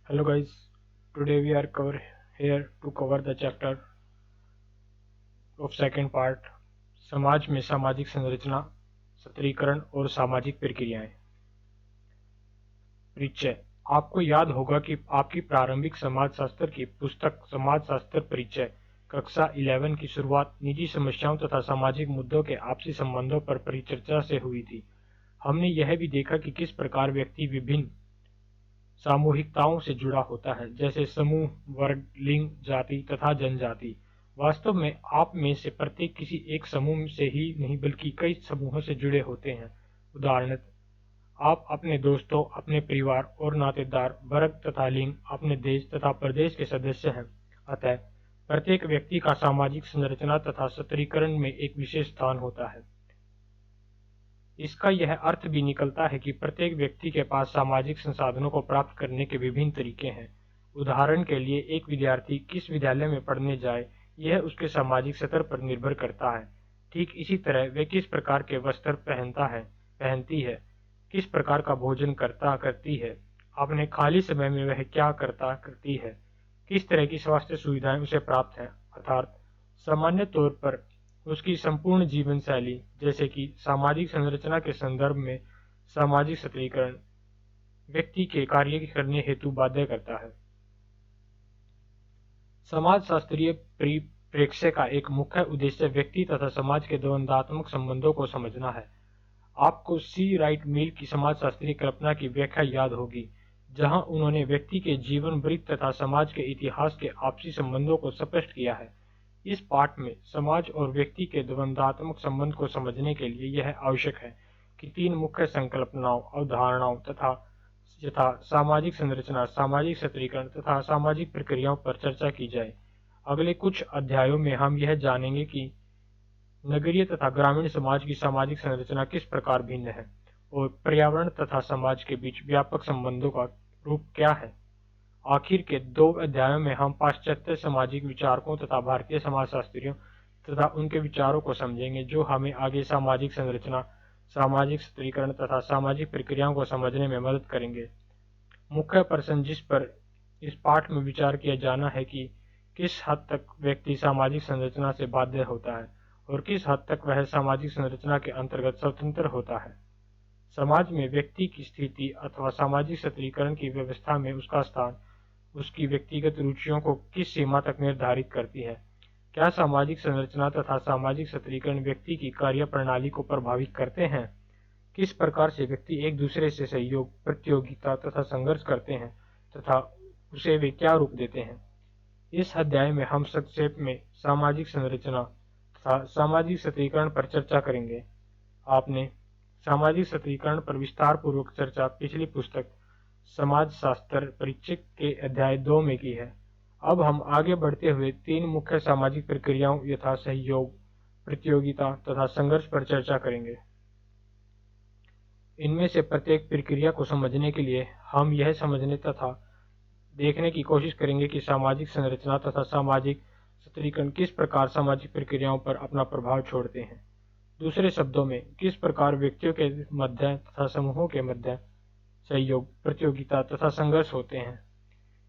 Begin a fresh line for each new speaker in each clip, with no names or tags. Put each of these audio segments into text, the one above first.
Hello guys, today we are here to cover the chapter of second part समाज में सामाजिक संरचना, सत्रीकरण और सामाजिक प्रक्रियाएं। परिचय। आपको याद होगा कि आपकी प्रारंभिक समाजशास्त्र की पुस्तक समाजशास्त्र परिचय कक्षा 11 की शुरुआत निजी समस्याओं तथा सामाजिक मुद्दों के आपसी संबंधों पर परिचर्चा से हुई थी। हमने यह भी देखा कि किस प्रकार व्यक्ति विभिन्न सामूहिकताओं से जुड़ा होता है, जैसे समूह, वर्ग, लिंग, जाति तथा जनजाति। वास्तव में आप में से प्रत्येक किसी एक समूह से ही नहीं बल्कि कई समूहों से जुड़े होते हैं। उदाहरणतः आप अपने दोस्तों, अपने परिवार और नातेदार, वर्ग तथा लिंग, अपने देश तथा प्रदेश के सदस्य हैं। अतः प्रत्येक व्यक्ति का सामाजिक संरचना तथा सत्रीकरण में एक विशेष स्थान होता है। इसका यह अर्थ भी निकलता है कि प्रत्येक व्यक्ति के पास सामाजिक संसाधनों को प्राप्त करने के विभिन्न तरीके हैं। उदाहरण के लिए, एक विद्यार्थी किस विद्यालय में पढ़ने जाए, यह उसके सामाजिक स्तर पर निर्भर करता है। ठीक इसी तरह वह किस प्रकार के वस्त्र पहनती है, किस प्रकार का भोजन करती है, अपने खाली समय में वह क्या करती है, किस तरह की स्वास्थ्य सुविधाएं उसे प्राप्त हैं, अर्थात सामान्य तौर पर उसकी संपूर्ण जीवन शैली। जैसे कि सामाजिक संरचना के संदर्भ में सामाजिक सत्रीकरण व्यक्ति के कार्य करने हेतु बाध्य करता है। समाजशास्त्रीय परिप्रेक्ष्य का एक मुख्य उद्देश्य व्यक्ति तथा समाज के द्वंद्वात्मक संबंधों को समझना है। आपको सी राइट मिल की समाजशास्त्रीय कल्पना की व्याख्या याद होगी, जहां उन्होंने व्यक्ति के जीवन वृत्त तथा समाज के इतिहास के आपसी संबंधों को स्पष्ट किया है। इस पाठ में समाज और व्यक्ति के द्वंद्वात्मक संबंध को समझने के लिए यह आवश्यक है कि तीन मुख्य संकल्पनाओं, अवधारणाओं यथा सामाजिक संरचना, सामाजिक सत्रीकरण तथा सामाजिक प्रक्रियाओं पर चर्चा की जाए। अगले कुछ अध्यायों में हम यह जानेंगे कि नगरीय तथा ग्रामीण समाज की सामाजिक संरचना किस प्रकार भिन्न है और पर्यावरण तथा समाज के बीच व्यापक संबंधों का रूप क्या है। आखिर के दो अध्यायों में हम पाश्चात्य सामाजिक विचारकों तथा भारतीय समाजशास्त्रियों तथा उनके विचारों को समझेंगे, जो हमें आगे सामाजिक संरचना, सामाजिक सत्रीकरण तथा सामाजिक प्रक्रियाओं को समझने में मदद करेंगे। मुख्य प्रश्न जिस पर इस पाठ में विचार किया जाना है कि किस हद तक व्यक्ति सामाजिक संरचना से बाध्य होता है और किस हद तक वह सामाजिक संरचना के अंतर्गत स्वतंत्र होता है। समाज में व्यक्ति की स्थिति अथवा सामाजिक सत्रीकरण की व्यवस्था में उसका स्थान उसकी व्यक्तिगत रुचियों को किस सीमा तक निर्धारित करती है। क्या सामाजिक संरचना तथा सामाजिक सत्रीकरण व्यक्ति की कार्य प्रणाली को प्रभावित करते हैं? किस प्रकार से व्यक्ति एक दूसरे से सहयोग, प्रतियोगिता तथा संघर्ष करते हैं तथा उसे वे क्या रूप देते हैं। इस अध्याय में हम संक्षेप में सामाजिक संरचना तथा सामाजिक सत्रीकरण पर चर्चा करेंगे। आपने सामाजिक सत्रीकरण पर विस्तार पूर्वक चर्चा पिछली पुस्तक समाजशास्त्र परिचय के अध्याय 2 में की है। अब हम आगे बढ़ते हुए तीन मुख्य सामाजिक प्रक्रियाओं यथा सहयोग, प्रतियोगिता तथा संघर्ष पर चर्चा करेंगे। इनमें से प्रत्येक प्रक्रिया को समझने के लिए हम यह समझने तथा देखने की कोशिश करेंगे कि सामाजिक संरचना तथा सामाजिक सत्रीकरण किस प्रकार सामाजिक प्रक्रियाओं पर अपना प्रभाव छोड़ते हैं। दूसरे शब्दों में, किस प्रकार व्यक्तियों के मध्य तथा समूहों के मध्य सहयोग, प्रतियोगिता तथा संघर्ष होते हैं।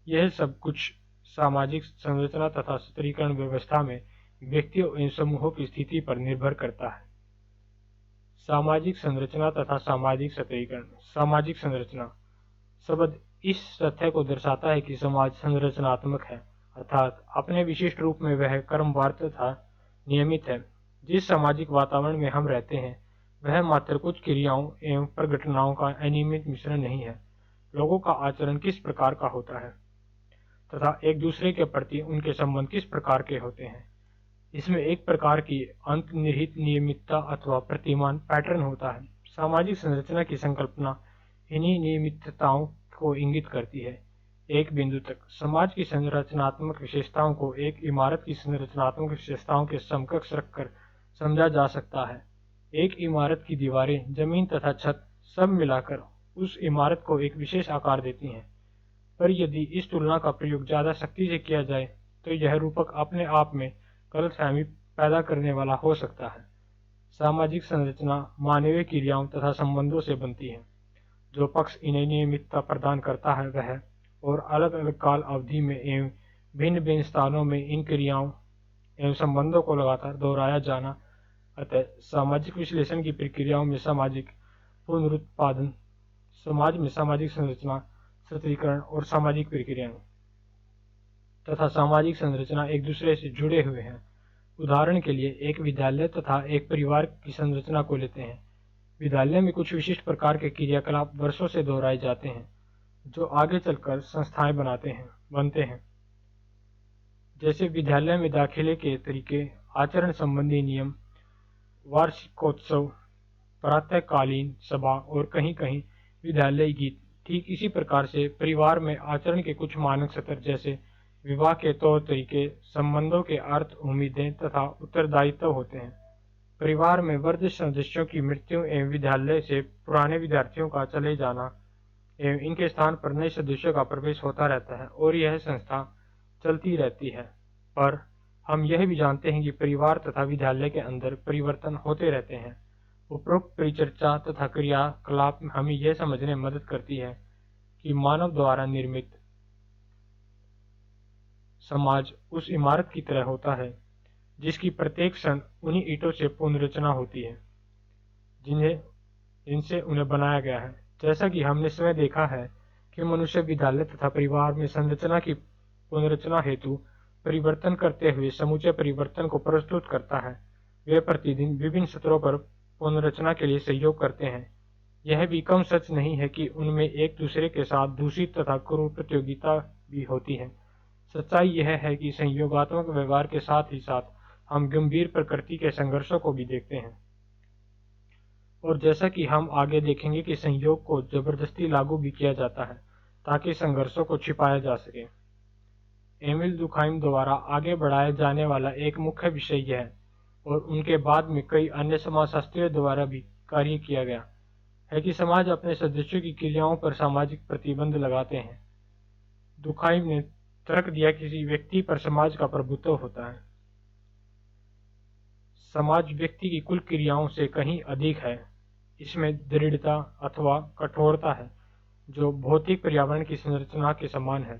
यह सब कुछ सामाजिक संरचना तथा सत्रीकरण व्यवस्था में व्यक्तियों एवं समूहों की स्थिति पर निर्भर करता है। सामाजिक संरचना तथा सामाजिक सत्रीकरण। सामाजिक संरचना शब्द इस तथ्य को दर्शाता है कि समाज संरचनात्मक है, अर्थात अपने विशिष्ट रूप में वह क्रमवार तथा नियमित है। जिस सामाजिक वातावरण में हम रहते हैं वह मात्र कुछ क्रियाओं एवं प्रघटनाओं का अनियमित मिश्रण नहीं है। लोगों का आचरण किस प्रकार का होता है तथा एक दूसरे के प्रति उनके संबंध किस प्रकार के होते हैं, इसमें एक प्रकार की अंतर्निहित नियमितता अथवा प्रतिमान पैटर्न होता है। सामाजिक संरचना की संकल्पना इन्हीं नियमितताओं को इंगित करती है। एक बिंदु तक समाज की संरचनात्मक विशेषताओं को एक इमारत की संरचनात्मक विशेषताओं के समकक्ष रखकर समझा जा सकता है। एक इमारत की दीवारें, जमीन तथा छत सब मिलाकर उस इमारत को एक विशेष आकार देती हैं, पर यदि इस तुलना का प्रयोग ज्यादा सख्ती से किया जाए तो यह रूपक अपने आप में गलतफहमी पैदा करने वाला हो सकता है। सामाजिक संरचना मानवीय क्रियाओं तथा संबंधों से बनती है। जो पक्ष इन्हें नियमितता प्रदान करता है वह और अलग अलग काल अवधि में एवं भिन्न भिन्न स्थानों में इन क्रियाओं एवं संबंधों को लगातार दोहराया जाना। अतः सामाजिक विश्लेषण की प्रक्रियाओं में सामाजिक पुनरुत्पादन, समाज में सामाजिक संरचना, सत्रीकरण और सामाजिक प्रक्रियाएं तथा सामाजिक संरचना एक दूसरे से जुड़े हुए हैं। उदाहरण के लिए एक विद्यालय तथा एक परिवार की संरचना को लेते हैं। विद्यालय में कुछ विशिष्ट प्रकार के क्रियाकलाप वर्षों से दोहराए जाते हैं जो आगे चलकर संस्थाएं बनते हैं। जैसे विद्यालय में दाखिले के तरीके, आचरण संबंधी नियम, वार्षिकोत्सव, प्रातःकालीन सभा और कहीं कहीं विद्यालय गीत। ठीक इसी प्रकार से परिवार में आचरण के कुछ मानक सत्र जैसे विवाह के तौर तरीके, संबंधों के अर्थ, उम्मीदें तथा उत्तरदायित्व होते हैं। परिवार में वृद्ध सदस्यों की मृत्यु एवं विद्यालय से पुराने विद्यार्थियों का चले जाना एवं इनके स्थान पर नए सदस्यों का प्रवेश होता रहता है और यह संस्था चलती रहती है। पर हम यह भी जानते हैं कि परिवार तथा विद्यालय के अंदर परिवर्तन होते रहते हैं। उपरोक्त परिचर्चा तथा क्रियाकलाप हमें यह समझने में मदद करती है कि मानव द्वारा निर्मित समाज उस इमारत की तरह होता है जिसकी प्रत्येक क्षण उन्हीं ईंटों से पुनर्रचना होती है जिनसे उन्हें बनाया गया है। जैसा कि हमने स्वयं देखा है कि मनुष्य विद्यालय तथा परिवार में संरचना की पुनर्रचना हेतु परिवर्तन करते हुए समूचे परिवर्तन को प्रस्तुत करता है। वे प्रतिदिन विभिन्न स्तरों पर पुनर्रचना के लिए सहयोग करते हैं। यह भी कम सच नहीं है कि उनमें एक दूसरे के साथ दूषित तथा क्रूर प्रतियोगिता भी होती है। सच्चाई यह है कि संयोगात्मक व्यवहार के साथ ही साथ हम गंभीर प्रकृति के संघर्षों को भी देखते हैं। और जैसा कि हम आगे देखेंगे कि संयोग को जबरदस्ती लागू भी किया जाता है ताकि संघर्षों को छिपाया जा सके। एमिल दुर्खाइम द्वारा आगे बढ़ाया जाने वाला एक मुख्य विषय यह और उनके बाद में कई अन्य समाजशास्त्रियों द्वारा भी कार्य किया गया है कि समाज अपने सदस्यों की क्रियाओं पर सामाजिक प्रतिबंध लगाते हैं। दुर्खाइम ने तर्क दिया कि किसी व्यक्ति पर समाज का प्रभुत्व होता है। समाज व्यक्ति की कुल क्रियाओं से कहीं अधिक है। इसमें दृढ़ता अथवा कठोरता है जो भौतिक पर्यावरण की संरचना के समान है।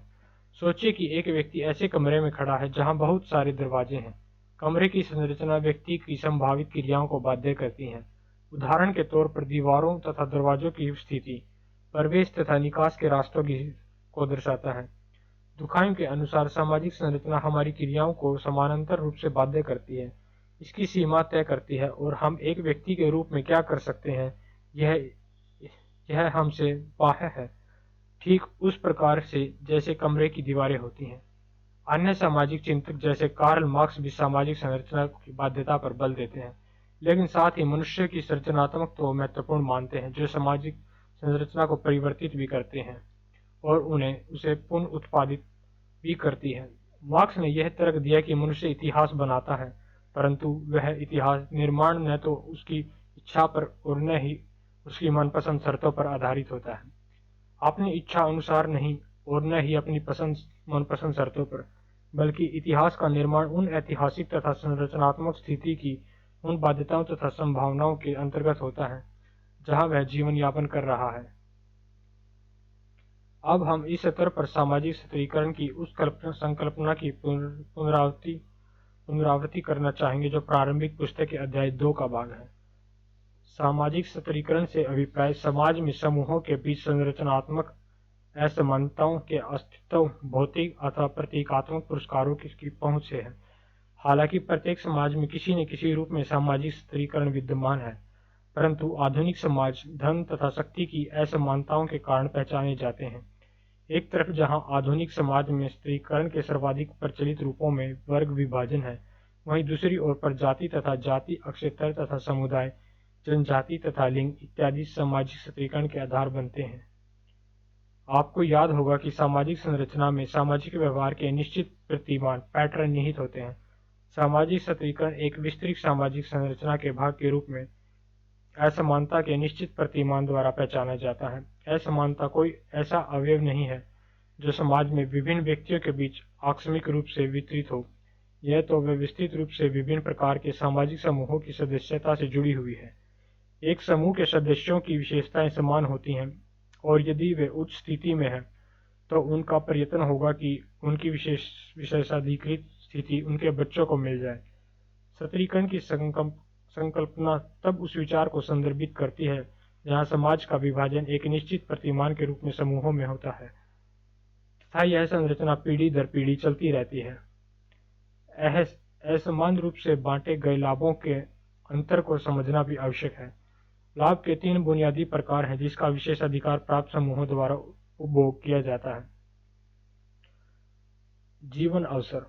सोचिए कि एक व्यक्ति ऐसे कमरे में खड़ा है जहां बहुत सारे दरवाजे हैं। कमरे की संरचना व्यक्ति की संभावित क्रियाओं को बाध्य करती है। उदाहरण के तौर पर दीवारों तथा दरवाजों की स्थिति प्रवेश तथा निकास के रास्तों को दर्शाता है। दुर्खाइम के अनुसार सामाजिक संरचना हमारी क्रियाओं को समानांतर रूप से बाध्य करती है, इसकी सीमा तय करती है और हम एक व्यक्ति के रूप में क्या कर सकते हैं यह हमसे बाह्य है, ठीक उस प्रकार से जैसे कमरे की दीवारें होती हैं। अन्य सामाजिक चिंतक जैसे कार्ल मार्क्स भी सामाजिक संरचना की बाध्यता पर बल देते हैं, लेकिन साथ ही मनुष्य की सृजनात्मक को महत्वपूर्ण मानते हैं जो सामाजिक संरचना को परिवर्तित भी करते हैं और उसे पुनः उत्पादित भी करती है। मार्क्स ने यह तर्क दिया कि मनुष्य इतिहास बनाता है, परंतु वह इतिहास निर्माण न तो उसकी इच्छा पर और न ही उसकी मनपसंद शर्तों पर आधारित होता है। अपनी इच्छा अनुसार नहीं और न ही अपनी मनपसंद शर्तों पर, बल्कि इतिहास का निर्माण उन ऐतिहासिक तथा संरचनात्मक स्थिति की उन बाध्यताओं तथा संभावनाओं के अंतर्गत होता है जहां वह जीवन यापन कर रहा है। अब हम इस स्तर पर सामाजिक सत्रीकरण की उस संकल्पना की पुनरावृत्ति करना चाहेंगे जो प्रारंभिक पुस्तक के अध्याय 2 का भाग है। सामाजिक सत्रीकरण से अभिप्राय समाज में समूहों के बीच संरचनात्मक असमानताओं के अस्तित्व, भौतिक अथवा प्रतीकात्मक पुरस्कारों की पहुंच से है। हालांकि प्रत्येक समाज में किसी न किसी रूप में सामाजिक सत्रीकरण विद्यमान है, परंतु आधुनिक समाज धन तथा शक्ति की असमानताओं के कारण पहचाने जाते हैं। एक तरफ जहां आधुनिक समाज में सत्रीकरण के सर्वाधिक प्रचलित रूपों में वर्ग विभाजन है, वहीं दूसरी ओर पर जाति तथा जाति, अक्षेत्र तथा समुदाय, जनजाति तथा लिंग इत्यादि सामाजिक सत्रीकरण के आधार बनते हैं। आपको याद होगा कि सामाजिक संरचना में सामाजिक व्यवहार के निश्चित प्रतिमान पैटर्न निहित होते हैं। सामाजिक सत्रीकरण एक विस्तृत सामाजिक संरचना के भाग के रूप में असमानता के निश्चित प्रतिमान द्वारा पहचाना जाता है। असमानता कोई ऐसा अवयव नहीं है जो समाज में विभिन्न व्यक्तियों के बीच आकस्मिक रूप से वितरित हो। यह तो व्यवस्थित रूप से विभिन्न प्रकार के सामाजिक समूहों की सदस्यता से जुड़ी हुई है। एक समूह के सदस्यों की विशेषताएं समान होती हैं और यदि वे उच्च स्थिति में हैं तो उनका प्रयत्न होगा कि उनकी विशेषाधिकृत स्थिति उनके बच्चों को मिल जाए। सत्रीकरण की संकल्पना तब उस विचार को संदर्भित करती है जहाँ समाज का विभाजन एक निश्चित प्रतिमान के रूप में समूहों में होता है तथा यह संरचना पीढ़ी दर पीढ़ी चलती रहती है। असमान रूप से बांटे गए लाभों के अंतर को समझना भी आवश्यक है। लाभ के 3 बुनियादी प्रकार हैं जिसका विशेषाधिकार प्राप्त समूहों द्वारा उपभोग किया जाता है। जीवन अवसर,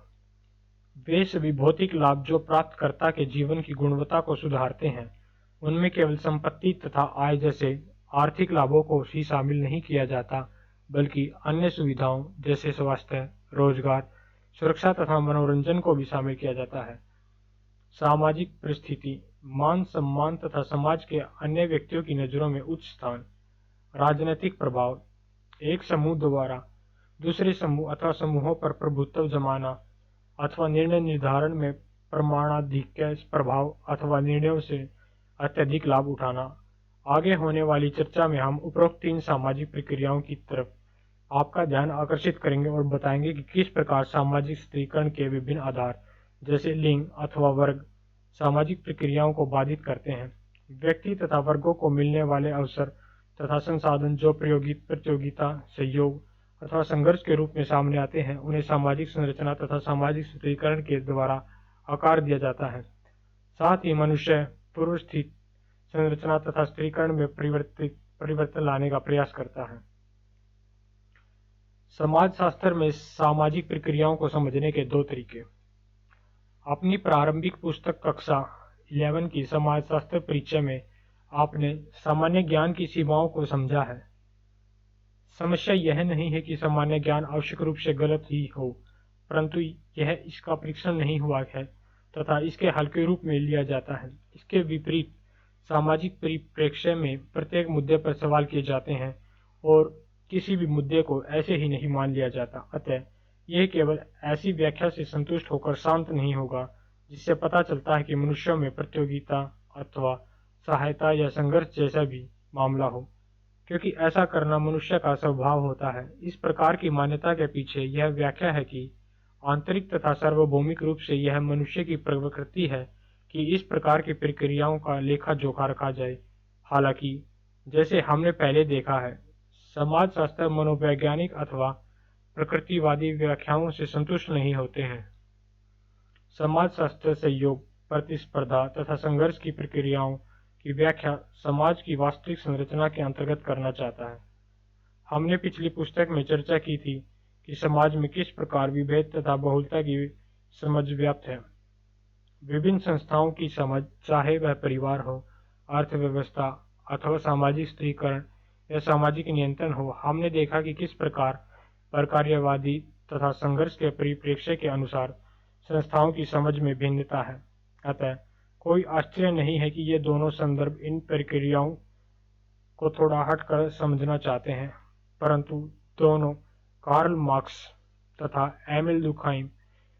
वे सभी भौतिक लाभ जो प्राप्तकर्ता के जीवन की गुणवत्ता को सुधारते हैं, उनमें केवल संपत्ति तथा आय जैसे आर्थिक लाभों को ही शामिल नहीं किया जाता, बल्कि अन्य सुविधाओं जैसे स्वास्थ्य, रोजगार, सुरक्षा तथा मनोरंजन को भी शामिल किया जाता है। सामाजिक परिस्थिति, मान सम्मान तथा समाज के अन्य व्यक्तियों की नजरों में उच्च स्थान। राजनीतिक प्रभाव, एक समूह द्वारा दूसरे समूह अथवा समूहों पर प्रभुत्व जमाना अथवा निर्णय निर्धारण में प्रमाणाधिक्य प्रभाव अथवा निर्णयों से अत्यधिक लाभ उठाना। आगे होने वाली चर्चा में हम उपरोक्त 3 सामाजिक प्रक्रियाओं की तरफ आपका ध्यान आकर्षित करेंगे और बताएंगे कि किस प्रकार सामाजिक स्थिरीकरण के विभिन्न आधार जैसे लिंग अथवा वर्ग सामाजिक प्रक्रियाओं को बाधित करते हैं। व्यक्ति तथा वर्गों को मिलने वाले अवसर तथा संसाधन जो प्रतियोगिता, सहयोग अथवा संघर्ष के रूप में सामने आते हैं, उन्हें सामाजिक संरचना तथा सामाजिक स्थिरीकरण के द्वारा आकार दिया जाता है। साथ ही मनुष्य पूर्व स्थित संरचना तथा स्थिरीकरण में परिवर्तन लाने का प्रयास करता है। समाजशास्त्र में सामाजिक प्रक्रियाओं को समझने के 2 तरीके। अपनी प्रारंभिक पुस्तक कक्षा 11 की समाजशास्त्र परिचय में आपने सामान्य ज्ञान की सीमाओं को समझा है। समस्या यह नहीं है कि सामान्य ज्ञान आवश्यक रूप से गलत ही हो, परंतु यह इसका परीक्षण नहीं हुआ है तथा इसके हल के रूप में लिया जाता है। इसके विपरीत सामाजिक परिप्रेक्ष्य में प्रत्येक मुद्दे पर सवाल किए जाते हैं और किसी भी मुद्दे को ऐसे ही नहीं मान लिया जाता। अतः यह केवल ऐसी व्याख्या से संतुष्ट होकर शांत नहीं होगा जिससे पता चलता है कि मनुष्यों में प्रतियोगिता अथवा सहायता या संघर्ष जैसा भी मामला हो, क्योंकि ऐसा करना मनुष्य का स्वभाव होता है। इस प्रकार की मान्यता के पीछे यह व्याख्या है कि आंतरिक तथा सार्वभौमिक रूप से यह मनुष्य की प्रकृति है कि इस प्रकार की प्रक्रियाओं का लेखा जोखा रखा जाए। हालांकि जैसे हमने पहले देखा है, समाजशास्त्र मनोवैज्ञानिक अथवा प्रकृतिवादी व्याख्याओं से संतुष्ट नहीं होते हैं। समाजशास्त्र सहयोग, प्रतिस्पर्धा तथा संघर्ष की प्रक्रियाओं की व्याख्या समाज की वास्तविक संरचना के अंतर्गत करना चाहता है। हमने पिछली पुस्तक में चर्चा की थी कि समाज में किस प्रकार विभेद तथा बहुलता की समझ व्याप्त है। विभिन्न संस्थाओं की समझ, चाहे वह परिवार हो, अर्थव्यवस्था अथवा सामाजिक स्थिरीकरण या सामाजिक नियंत्रण हो, हमने देखा कि किस प्रकार प्रकार्यवादी तथा संघर्ष के परिप्रेक्ष्य के अनुसार संस्थाओं की समझ में भिन्नता है। अतः कोई आश्चर्य नहीं है कि ये दोनों संदर्भ इन प्रक्रियाओं को थोड़ा हटकर समझना चाहते हैं, परंतु दोनों कार्ल मार्क्स तथा एमिल दुर्कheim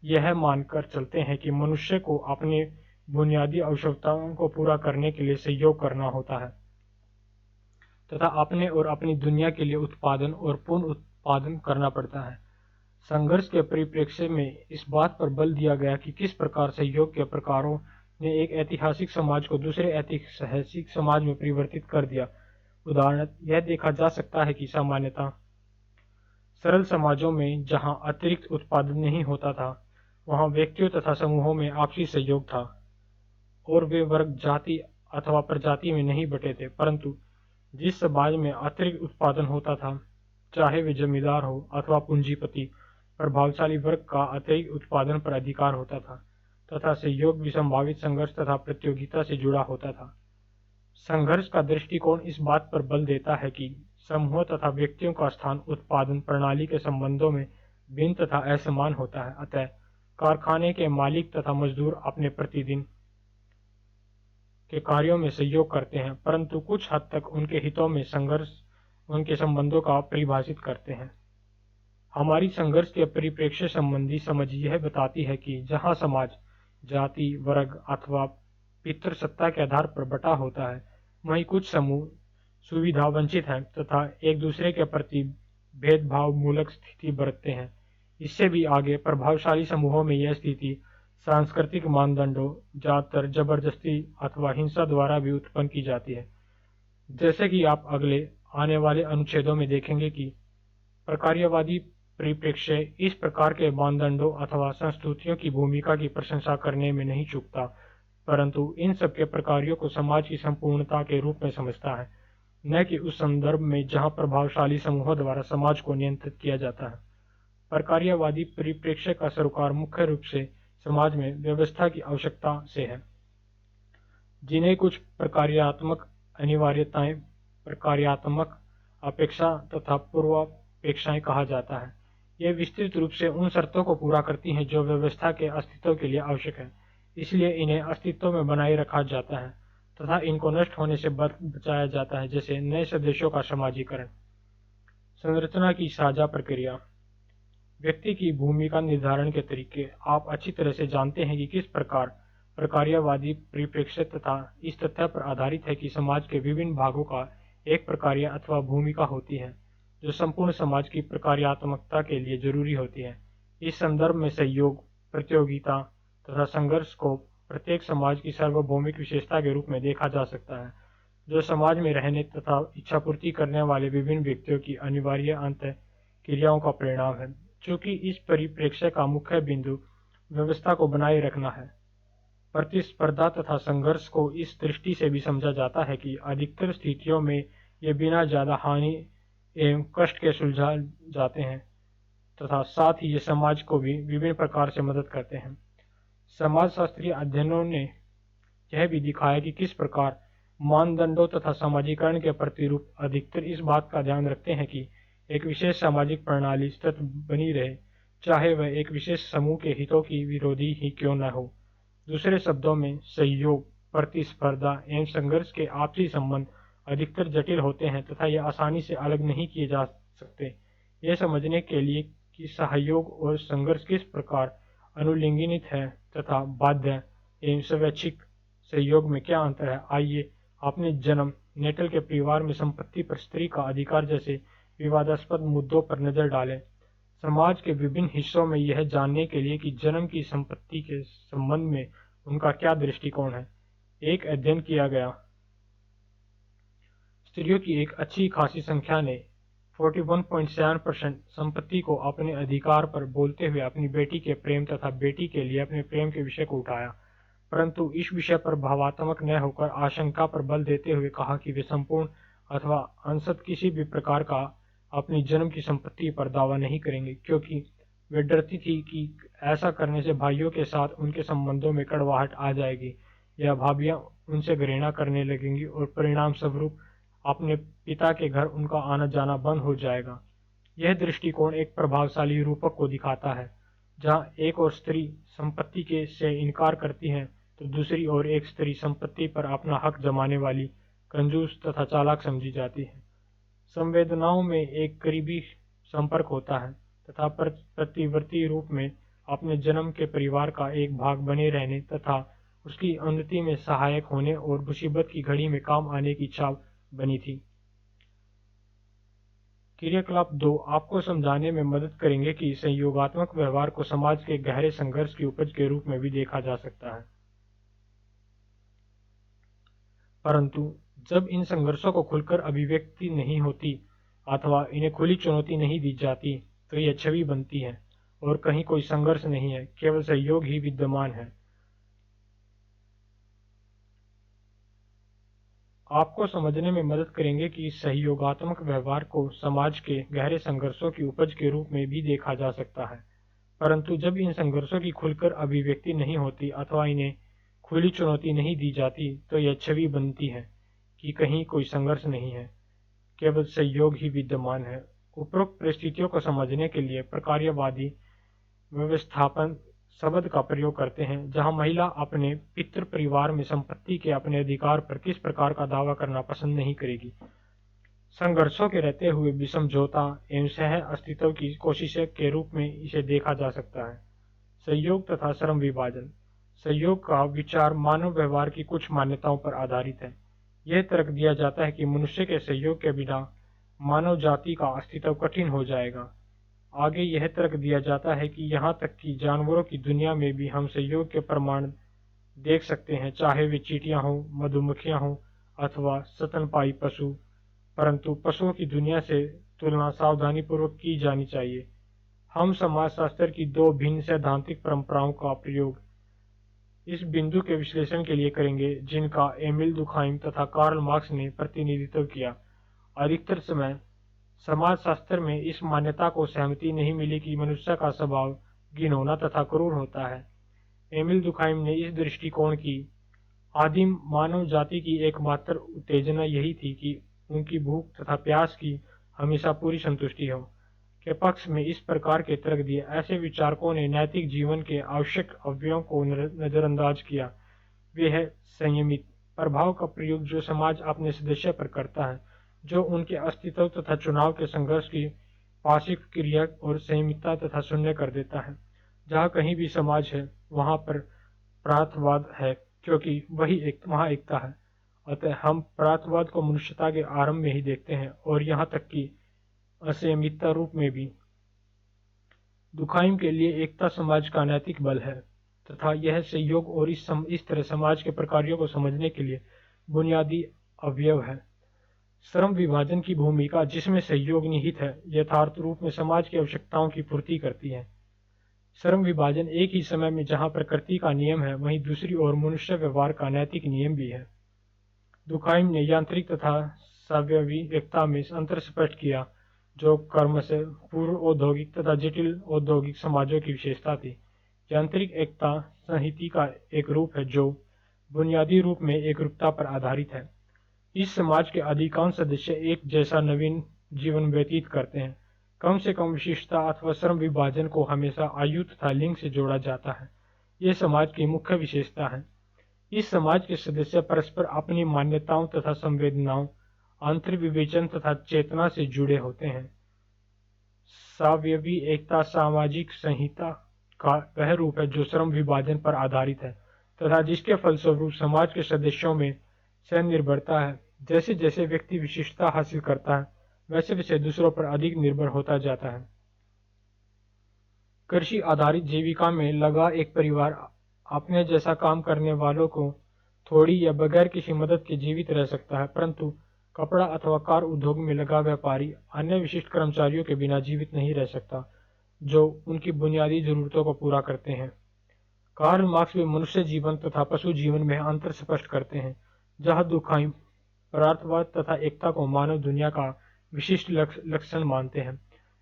यह मानकर चलते हैं कि मनुष्य को अपनी बुनियादी आवश्यकताओं को पूरा करने के लिए सहयोग करना होता है तथा अपने और अपनी दुनिया के लिए उत्पादन और पुनः उत्पादन करना पड़ता है। संघर्ष के परिप्रेक्ष्य में इस बात पर बल दिया गया कि किस प्रकार सहयोग के प्रकारों ने एक ऐतिहासिक समाज को दूसरे ऐतिहासिक समाज में परिवर्तित कर दिया। उदाहरण यह देखा जा सकता है कि सामान्यतः सरल समाजों में जहां अतिरिक्त उत्पादन नहीं होता था, वहां व्यक्तियों तथा समूहों में आपसी सहयोग था और वे वर्ग, जाति अथवा प्रजाति में नहीं बटे थे। परंतु जिस समाज में अतिरिक्त उत्पादन होता था, चाहे वे जमींदार हो अथवा पूंजीपति, प्रभावशाली वर्ग का अतिरिक्त उत्पादन पर अधिकार होता था तथा सहयोग भी संभावित संघर्ष तथा प्रतियोगिता से जुड़ा होता था। संघर्ष का दृष्टिकोण इस बात पर बल देता है कि समूहों तथा व्यक्तियों का स्थान उत्पादन प्रणाली के संबंधों में भिन्न तथा असमान होता है। अतः कारखाने के मालिक तथा मजदूर अपने प्रतिदिन के कार्यों में सहयोग करते हैं, परंतु कुछ हद तक उनके हितों में संघर्ष उनके संबंधों का परिभाषित करते हैं। हमारी संघर्ष के परिप्रेक्ष्य संबंधी समझ यह बताती है कि जहां समाज जाति, वर्ग अथवा पितृसत्ता के आधार पर बटा होता है, वहीं कुछ समूह सुविधा वंचित हैं तथा एक दूसरे के प्रति भेदभाव मूलक स्थिति बरतते हैं। इससे भी आगे प्रभावशाली समूहों में यह स्थिति सांस्कृतिक मानदंडों, ज्यादातर जबरदस्ती अथवा हिंसा द्वारा भी उत्पन्न की जाती है। जैसे कि आप अगले आने वाले अनुच्छेदों में देखेंगे कि प्रकार्यवादी परिप्रेक्ष्य इस प्रकार के मानदंडों अथवा संस्कृतियों की भूमिका की प्रशंसा करने में नहीं चूकता, परंतु इन सबके प्रकारों को समाज की संपूर्णता के रूप में समझता है, न कि उस संदर्भ में जहां प्रभावशाली समूहों द्वारा समाज को नियंत्रित किया जाता है। प्रकार्यवादी परिप्रेक्ष्य का सरोकार मुख्य रूप से समाज में व्यवस्था की आवश्यकता से है, जिन्हें कुछ प्रकार्यात्मक अनिवार्यताएं, प्रकार्यात्मक अपेक्षा तथा पूर्वापेक्षाएं कहा जाता है। ये विस्तृत रूप से उन शर्तों को पूरा करती हैं जो व्यवस्था के अस्तित्व के लिए आवश्यक है, इसलिए इन्हें अस्तित्व में बनाए रखा जाता है तथा इनको नष्ट होने से बचाया जाता है, जैसे नए सदस्यों का समाजीकरण। संरचना की साझा प्रक्रिया। व्यक्ति की भूमिका निर्धारण के तरीके। आप अच्छी तरह से जानते हैं कि किस प्रकार प्रकार्यवादी परिप्रेक्ष्य तथा इस तथ्य पर आधारित है कि समाज के विभिन्न भागों का एक प्रकार्य अथवा भूमिका होती है जो संपूर्ण समाज की प्रकार्यात्मकता के लिए जरूरी होती है। इस संदर्भ में सहयोग, प्रतियोगिता तथा संघर्ष को प्रत्येक समाज की सार्वभौमिक विशेषता के रूप में देखा जा सकता है, जो समाज में रहने तथा इच्छापूर्ति करने वाले विभिन्न व्यक्तियों की अनिवार्य अंतः क्रियाओं का परिणाम है। चूंकि इस परिप्रेक्ष्य का मुख्य बिंदु व्यवस्था को बनाए रखना है, प्रतिस्पर्धा तथा संघर्ष को इस दृष्टि से भी समझा जाता है कि अधिकतर स्थितियों में ये बिना ज्यादा हानि एवं कष्ट के सुलझा जाते हैं तथा साथ ही ये समाज को भी विभिन्न प्रकार से मदद करते हैं। समाजशास्त्रीय अध्ययनों ने यह भी दिखाया कि किस प्रकार मानदंडों तथा समाजीकरण के प्रतिरूप अधिकतर इस बात का ध्यान रखते हैं कि एक विशेष सामाजिक प्रणाली सतत बनी रहे, चाहे वह एक विशेष समूह के हितों की विरोधी ही क्यों न हो। दूसरे शब्दों में, सहयोग, प्रतिस्पर्धा एवं संघर्ष के आपसी संबंध अधिकतर जटिल होते हैं तथा ये आसानी से अलग नहीं किए जा सकते। यह समझने के लिए कि सहयोग और संघर्ष किस प्रकार अनुलिंगित है तथा बाध्य एवं स्वैच्छिक सहयोग में क्या अंतर है, आइए अपने जन्म नेटल के परिवार में संपत्ति पर स्त्री का अधिकार जैसे विवादास्पद मुद्दों पर नजर डालें। समाज के विभिन्न हिस्सों में यह जानने के लिए कि जन्म की संपत्ति के संबंध में उनका क्या दृष्टिकोण है, एक अध्ययन किया गया। स्त्रियों की एक अच्छी खासी संख्या ने 41.7% संपत्ति को अपने अधिकार पर बोलते हुए अपनी बेटी के प्रेम तथा बेटी के लिए अपने प्रेम के विषय को उठाया, परंतु इस विषय पर भावात्मक न होकर आशंका पर बल देते हुए कहा कि वे संपूर्ण अथवा अंशतः किसी भी प्रकार का अपनी जन्म की संपत्ति पर दावा नहीं करेंगे, क्योंकि वे डरती थी कि ऐसा करने से भाइयों के साथ उनके संबंधों में कड़वाहट आ जाएगी या भाभियां उनसे घृणा करने लगेंगी और परिणाम स्वरूप अपने पिता के घर उनका आना जाना बंद हो जाएगा। यह दृष्टिकोण एक प्रभावशाली रूपक को दिखाता है, जहां एक और स्त्री संपत्ति के से इनकार करती है तो दूसरी ओर एक स्त्री संपत्ति पर अपना हक जमाने वाली, कंजूस तथा चालाक समझी जाती है। संवेदनाओं में एक करीबी संपर्क होता है तथा प्रतिवर्ती रूप में अपने जन्म के परिवार का एक भाग बने रहने तथा उसकी उन्नति में सहायक होने और मुसीबत की घड़ी में काम आने की इच्छा बनी थी। क्रियाकलाप 2 आपको समझाने में मदद करेंगे कि संयोगात्मक व्यवहार को समाज के गहरे संघर्ष की उपज के रूप में भी देखा जा सकता है, परंतु जब इन संघर्षों को खुलकर अभिव्यक्ति नहीं होती अथवा इन्हें खुली चुनौती नहीं दी जाती तो यह छवि बनती है और कहीं कोई संघर्ष नहीं है, केवल सहयोग ही विद्यमान है। आपको समझने में मदद करेंगे कि सहयोगात्मक व्यवहार को समाज के गहरे संघर्षों की उपज के रूप में भी देखा जा सकता है, परंतु जब इन संघर्षों की खुलकर अभिव्यक्ति नहीं होती अथवा इन्हें खुली चुनौती नहीं दी जाती तो यह छवि बनती है कि कहीं कोई संघर्ष नहीं है, केवल सहयोग ही विद्यमान है। उपरोक्त परिस्थितियों को समझने के लिए प्रकार्यवादी व्यवस्थापन शब्द का प्रयोग करते हैं, जहां महिला अपने पितृ परिवार में संपत्ति के अपने अधिकार पर किस प्रकार का दावा करना पसंद नहीं करेगी। संघर्षों के रहते हुए भी समझौता एवं सह अस्तित्व की कोशिश के रूप में इसे देखा जा सकता है। सहयोग तथा श्रम विभाजन। सहयोग का विचार मानव व्यवहार की कुछ मान्यताओं पर आधारित है। यह तर्क दिया जाता है कि मनुष्य के सहयोग के बिना मानव जाति का अस्तित्व कठिन हो जाएगा। आगे यह तर्क दिया जाता है कि यहाँ तक कि जानवरों की दुनिया में भी हम सहयोग के प्रमाण देख सकते हैं, चाहे वे चींटियां हों, मधुमक्खियां हों अथवा स्तनपायी पशु। परंतु पशुओं की दुनिया से तुलना सावधानीपूर्वक की जानी चाहिए। हम समाजशास्त्र की दो भिन्न सैद्धांतिक परंपराओं का प्रयोग इस बिंदु के विश्लेषण के लिए करेंगे, जिनका एमिल दुखाइम तथा कार्ल मार्क्स ने प्रतिनिधित्व किया। अधिकतर समय समाजशास्त्र में इस मान्यता को सहमति नहीं मिली कि मनुष्य का स्वभाव घिनौना तथा क्रूर होता है। एमिल दुखाइम ने इस दृष्टिकोण की आदिम मानव जाति की एकमात्र उत्तेजना यही थी कि उनकी भूख तथा प्यास की हमेशा पूरी संतुष्टि हो के पक्ष में इस प्रकार के तर्क दिए। ऐसे विचारकों ने नैतिक जीवन के आवश्यक अवयवों को नजरअंदाज किया। वे है संयमित प्रभाव का प्रयोग जो समाज अपने सदस्य पर करता है, जो उनके अस्तित्व तथा चुनाव के संघर्ष की पार्श्विक क्रिया और संयमितता तथा शून्य कर देता है। जहाँ कहीं भी समाज है वहाँ पर प्रार्थवाद है, क्योंकि वहाँ एकता है। अतः हम प्रार्थवाद को मनुष्यता के आरंभ में ही देखते हैं और यहाँ तक कि असंयमितता रूप में भी। दुखाइम के लिए एकता समाज का नैतिक बल है तथा यह सहयोग और इस तरह समाज के प्रकारों को समझने के लिए बुनियादी अवयव है। श्रम विभाजन की भूमिका जिसमें सहयोग निहित है, यथार्थ रूप में समाज की आवश्यकताओं की पूर्ति करती है। श्रम विभाजन एक ही समय में जहाँ प्रकृति का नियम है, वहीं दूसरी ओर मनुष्य व्यवहार का नैतिक नियम भी है। दुखाइम ने यांत्रिक तथा सावयवी एकता में अंतर स्पष्ट किया, जो क्रमशः पूर्व औद्योगिक तथा जटिल औद्योगिक समाजों की विशेषता थी। यांत्रिक एकता संहिता का एक रूप है जो बुनियादी रूप में एकरूपता पर आधारित है। इस समाज के अधिकांश सदस्य एक जैसा नवीन जीवन व्यतीत करते हैं। कम से कम विशिष्टता अथवा श्रम विभाजन को हमेशा आयु तथा लिंग से जोड़ा जाता है। ये समाज की मुख्य विशेषता है। इस समाज के सदस्य परस्पर अपनी मान्यताओं तथा संवेदनाओं, अंतर्विवेचन तथा चेतना से जुड़े होते हैं। सावयवी एकता सामाजिक संहिता का वह रूप है जो श्रम विभाजन पर आधारित है तथा जिसके फलस्वरूप समाज के सदस्यों में स्वनिर्भरता है। जैसे जैसे व्यक्ति विशिष्टता हासिल करता है, वैसे वैसे दूसरों पर अधिक निर्भर होता जाता है। कृषि आधारित जीविका में लगा एक परिवार अपने जैसा काम करने वालों को थोड़ी या बगैर किसी मदद के जीवित रह सकता है, परंतु कपड़ा अथवा कार उद्योग में लगा व्यापारी अन्य विशिष्ट कर्मचारियों के बिना जीवित नहीं रह सकता, जो उनकी बुनियादी जरूरतों को पूरा करते हैं। कार्ल मार्क्स भी मनुष्य जीवन तथा पशु जीवन में अंतर स्पष्ट करते हैं। जहाँ दुखाइम परार्थवाद तथा एकता को मानव दुनिया का विशिष्ट लक्षण मानते हैं,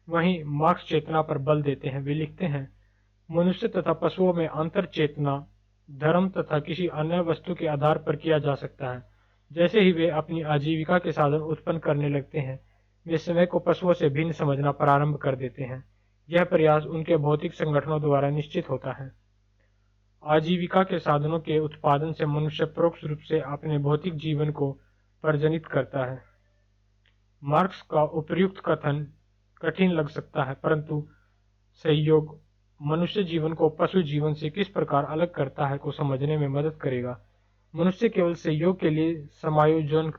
वहीं मार्क्स चेतना पर बल देते हैं। वे लिखते हैं, मनुष्य तथा पशुओं में अंतर चेतना, धर्म तथा किसी अन्य वस्तु के आधार पर किया जा सकता है। जैसे ही वे अपनी आजीविका के साधन उत्पन्न करने लगते हैं, वे समय को पशुओं से भिन्न समझना प्रारंभ कर देते हैं। यह प्रयास उनके भौतिक संगठनों द्वारा निश्चित होता है। आजीविका के साधनों के उत्पादन से मनुष्य परोक्ष रूप से अपने भौतिक जीवन को प्रजनित करता है। मार्क्स का उपर्युक्त कथन कठिन लग सकता है, परंतु सहयोग मनुष्य जीवन को पशु जीवन से किस प्रकार अलग करता है को समझने में मदद करेगा। मनुष्य केवल सहयोग के लिए समायोजन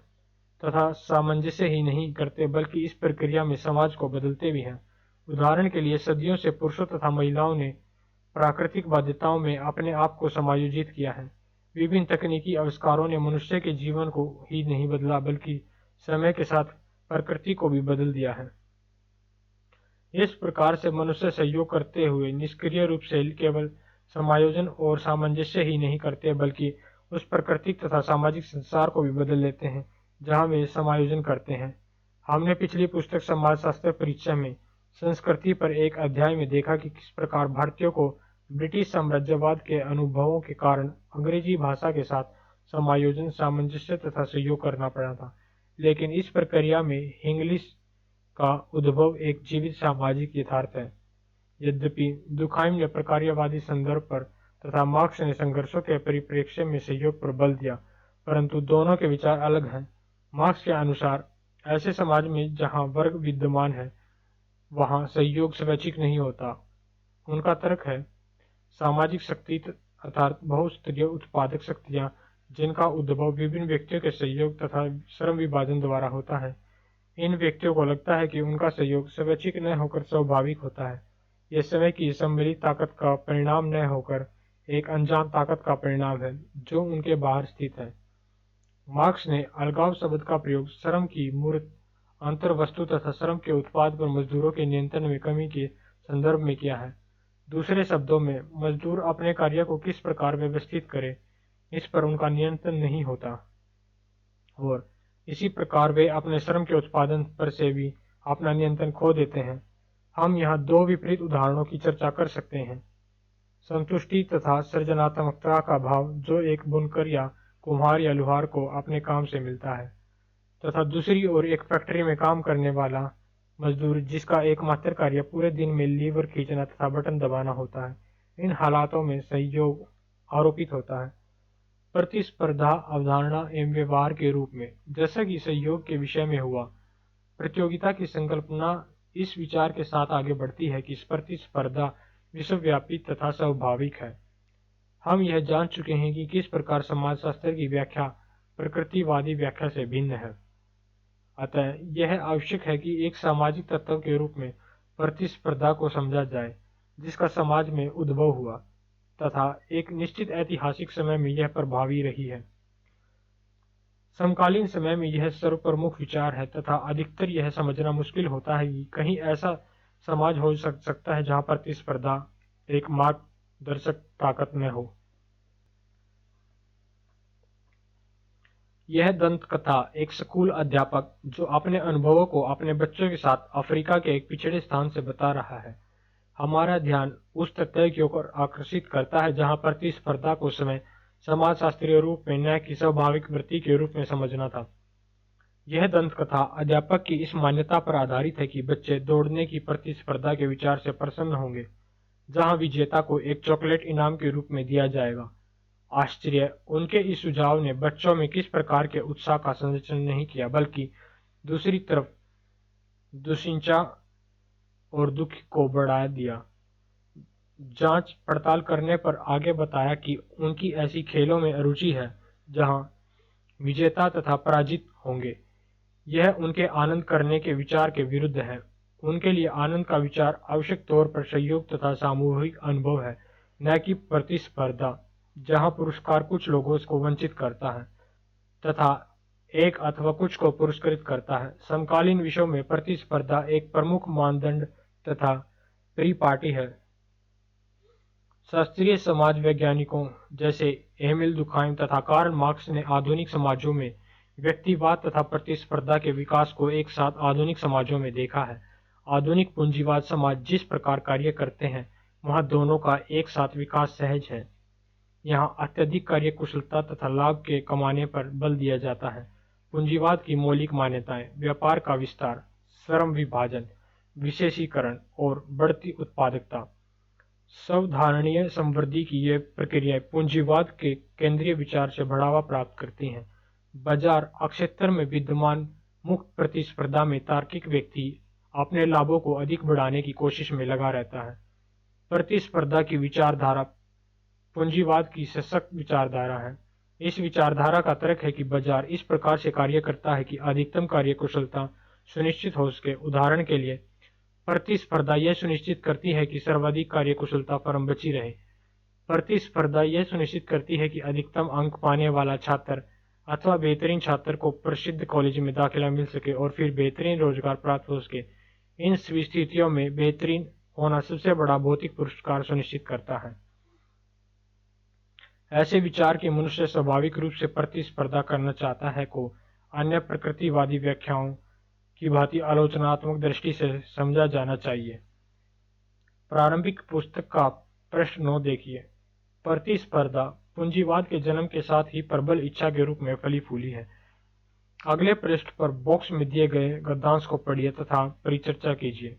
तथा सामंजस्य ही नहीं करते, बल्कि इस प्रक्रिया में समाज को बदलते भी हैं। उदाहरण के लिए सदियों से पुरुषों तथा महिलाओं ने प्राकृतिक बाध्यताओं में अपने आप को समायोजित किया है। विभिन्न तकनीकी आविष्कारों ने मनुष्य के जीवन को ही नहीं बदला, बल्कि समय के साथ प्रकृति को भी बदल दिया है। इस प्रकार से मनुष्य सहयोग करते हुए निष्क्रिय रूप से केवल समायोजन और सामंजस्य ही नहीं करते, बल्कि उस प्राकृतिक तथा सामाजिक संसार को भी बदल लेते हैं जहाँ वे समायोजन करते हैं। हमने पिछली पुस्तक समाजशास्त्र परीक्षा में संस्कृति पर एक अध्याय में देखा कि किस प्रकार भारतीयों को ब्रिटिश साम्राज्यवाद के अनुभवों के कारण अंग्रेजी भाषा के साथ समायोजन, सामंजस्य तथा सहयोग करना पड़ा था। लेकिन इस प्रक्रिया में इंग्लिश का उद्भव एक जीवित सामाजिक यथार्थ है। यद्यपि दुखाइम ने प्रकार्यवादी संदर्भ पर तथा मार्क्स ने संघर्षों के परिप्रेक्ष्य में सहयोग पर बल दिया, परंतु दोनों के विचार अलग हैं। मार्क्स के अनुसार ऐसे समाज में जहाँ वर्ग विद्यमान है, वहाँ सहयोग स्वैच्छिक नहीं होता। उनका तर्क है, सामाजिक शक्ति अर्थात बहुस्तरीय उत्पादक शक्तियाँ जिनका उद्भव विभिन्न व्यक्तियों के सहयोग तथा श्रम विभाजन द्वारा होता है, इन व्यक्तियों को लगता है कि उनका सहयोग स्वैच्छिक न होकर स्वाभाविक होता है। यह समय की सम्मिलित ताकत का परिणाम न होकर एक अनजान ताकत का परिणाम है जो उनके बाहर स्थित है। मार्क्स ने अलगाव शब्द का प्रयोग श्रम की मूर्त अंतर्वस्तु तथा श्रम के उत्पाद पर मजदूरों के नियंत्रण में कमी के संदर्भ में किया है। दूसरे शब्दों में, मजदूर अपने कार्य को किस प्रकार व्यवस्थित करे, इस पर उनका नियंत्रण नहीं होता और इसी प्रकार वे अपने श्रम के उत्पादन पर से भी अपना नियंत्रण खो देते हैं। हम यहाँ दो विपरीत उदाहरणों की चर्चा कर सकते हैं। संतुष्टि तथा सृजनात्मकता का भाव जो एक बुनकर या कुम्हार या लुहार को अपने काम से मिलता है, तथा दूसरी ओर एक फैक्ट्री में काम करने वाला मजदूर जिसका एकमात्र कार्य पूरे दिन में लीवर खींचना तथा बटन दबाना होता है। इन हालातों में सहयोग आरोपित होता है। प्रतिस्पर्धा अवधारणा एवं व्यवहार के रूप में, जैसा कि सहयोग के विषय में हुआ, प्रतियोगिता की संकल्पना इस विचार के साथ आगे बढ़ती है कि प्रतिस्पर्धा विश्वव्यापी तथा स्वाभाविक है। हम यह जान चुके हैं कि किस प्रकार समाजशास्त्र की व्याख्या प्रकृतिवादी व्याख्या से भिन्न है। अतः यह आवश्यक है कि एक सामाजिक तत्व के रूप में प्रतिस्पर्धा को समझा जाए जिसका समाज में उद्भव हुआ तथा एक निश्चित ऐतिहासिक समय में यह प्रभावी रही है। समकालीन समय में यह सर्वप्रमुख विचार है तथा अधिकतर यह समझना मुश्किल होता है कि कहीं ऐसा समाज हो सकता है जहां प्रतिस्पर्धा एक मार्गदर्शक ताकत न हो। यह दंत कथा एक स्कूल अध्यापक जो अपने अनुभवों को अपने बच्चों के साथ अफ्रीका के एक पिछड़े स्थान से बता रहा है, हमारा ध्यान उस तथ्य की ओर आकर्षित करता है जहां प्रतिस्पर्धा को समय समाजशास्त्रीय रूप में न्याय की स्वाभाविक वृत्ति के रूप में समझना था। यह दंत कथा अध्यापक की इस मान्यता पर आधारित है कि बच्चे दौड़ने की प्रतिस्पर्धा के विचार से प्रसन्न होंगे जहां विजेता को एक चॉकलेट इनाम के रूप में दिया जाएगा। आश्चर्य, उनके इस सुझाव ने बच्चों में किस प्रकार के उत्साह का संरक्षण नहीं किया, बल्कि दूसरी तरफ दुश्चिंता और दुख को बढ़ा दिया। जांच पड़ताल करने पर आगे बताया कि उनकी ऐसी खेलों में रुचि है जहां विजेता तथा पराजित होंगे। यह उनके आनंद करने के विचार के विरुद्ध है। उनके लिए आनंद का विचार आवश्यक तौर पर सहयोग तथा सामूहिक अनुभव है, न कि प्रतिस्पर्धा जहां पुरस्कार कुछ लोगों को वंचित करता है तथा एक अथवा कुछ को पुरस्कृत करता है। समकालीन विश्व में प्रतिस्पर्धा एक प्रमुख मानदंड तथा परिपाटी है। शास्त्रीय समाज वैज्ञानिकों जैसे एमिल दुर्खाइम तथा कार्ल मार्क्स ने आधुनिक समाजों में व्यक्तिवाद तथा प्रतिस्पर्धा के विकास को एक साथ आधुनिक समाजों में देखा है। आधुनिक पूंजीवाद समाज जिस प्रकार कार्य करते हैं वहां दोनों का एक साथ विकास सहज है। यहाँ अत्यधिक कार्य कुशलता तथा लाभ के कमाने पर बल दिया जाता है। पूंजीवाद की मौलिक मान्यताएं व्यापार का विस्तार, श्रम विभाजन, विशेषीकरण और बढ़ती उत्पादकता। सावधारणीय समृद्धि की ये प्रक्रियाएं पूंजीवाद के केंद्रीय विचार से बढ़ावा प्राप्त करती हैं। बाजार क्षेत्र में विद्यमान मुक्त प्रतिस्पर्धा में तार्किक व्यक्ति अपने लाभों को अधिक बढ़ाने की कोशिश में लगा रहता है। प्रतिस्पर्धा की विचारधारा पूंजीवाद की सशक्त विचारधारा है। इस विचारधारा का तर्क है कि बाजार इस प्रकार से कार्य करता है कि अधिकतम कार्य कुशलता सुनिश्चित हो सके। उदाहरण के लिए, प्रतिस्पर्धा यह सुनिश्चित करती है कि सर्वाधिक कार्य कुशलता फर्म बची रहे। प्रतिस्पर्धा यह सुनिश्चित करती है कि अधिकतम अंक पाने वाला छात्र अथवा बेहतरीन छात्र को प्रसिद्ध कॉलेज में दाखिला मिल सके और फिर बेहतरीन रोजगार प्राप्त हो सके। इन स्थितियों में बेहतरीन होना सबसे बड़ा भौतिक पुरस्कार सुनिश्चित करता है। ऐसे विचार कि मनुष्य स्वाभाविक रूप से प्रतिस्पर्धा करना चाहता है को अन्य प्रकृतिवादी व्याख्याओं की भांति आलोचनात्मक दृष्टि से समझा जाना चाहिए। प्रारंभिक पुस्तक का प्रश्न 9 देखिए। प्रतिस्पर्धा पूंजीवाद के जन्म के साथ ही प्रबल इच्छा के रूप में फली फूली है। अगले पृष्ठ पर बॉक्स में दिए गए गद्यांश को पढ़िए तथा परिचर्चा कीजिए।